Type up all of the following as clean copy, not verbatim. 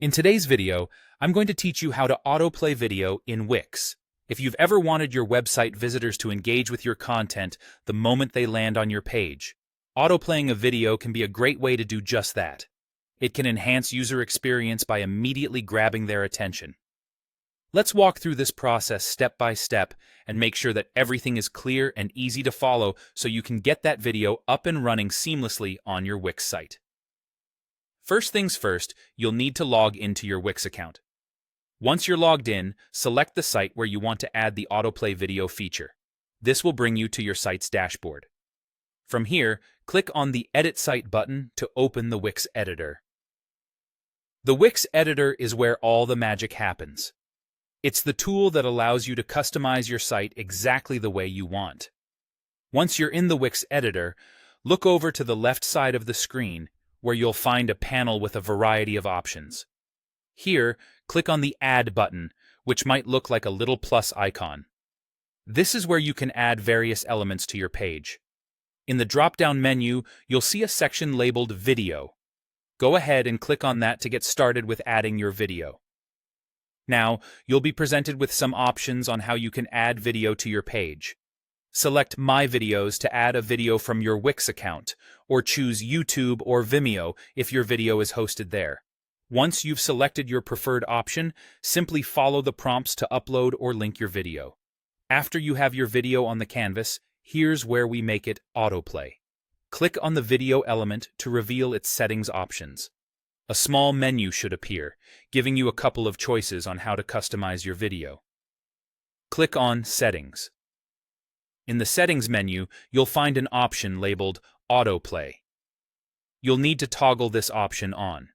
In today's video, I'm going to teach you how to autoplay video in Wix. If you've ever wanted your website visitors to engage with your content the moment they land on your page, autoplaying a video can be a great way to do just that. It can enhance user experience by immediately grabbing their attention. Let's walk through this process step by step and make sure that everything is clear and easy to follow so you can get that video up and running seamlessly on your Wix site. First things first, you'll need to log into your Wix account. Once you're logged in, select the site where you want to add the autoplay video feature. This will bring you to your site's dashboard. From here, click on the Edit Site button to open the Wix editor. The Wix editor is where all the magic happens. It's the tool that allows you to customize your site exactly the way you want. Once you're in the Wix editor, look over to the left side of the screen where you'll find a panel with a variety of options. Here, click on the Add button, which might look like a little plus icon. This is where you can add various elements to your page. In the drop-down menu, you'll see a section labeled Video. Go ahead and click on that to get started with adding your video. Now, you'll be presented with some options on how you can add video to your page. Select My Videos to add a video from your Wix account, or choose YouTube or Vimeo if your video is hosted there. Once you've selected your preferred option, simply follow the prompts to upload or link your video. After you have your video on the canvas, here's where we make it autoplay. Click on the video element to reveal its settings options. A small menu should appear, giving you a couple of choices on how to customize your video. Click on Settings. In the Settings menu, you'll find an option labeled Autoplay. You'll need to toggle this option on.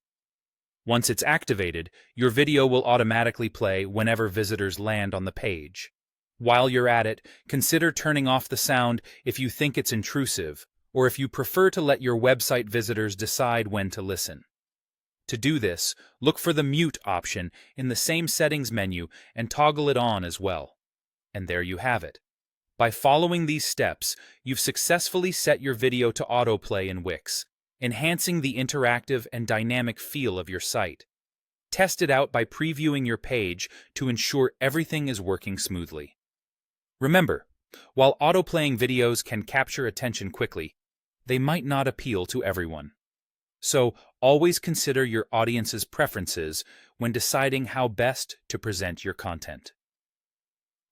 Once it's activated, your video will automatically play whenever visitors land on the page. While you're at it, consider turning off the sound if you think it's intrusive, or if you prefer to let your website visitors decide when to listen. To do this, look for the Mute option in the same Settings menu and toggle it on as well. And there you have it. By following these steps, you've successfully set your video to autoplay in Wix, enhancing the interactive and dynamic feel of your site. Test it out by previewing your page to ensure everything is working smoothly. Remember, while autoplaying videos can capture attention quickly, they might not appeal to everyone. So, always consider your audience's preferences when deciding how best to present your content.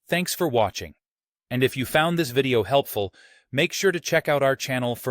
Thanks for watching. And if you found this video helpful, make sure to check out our channel for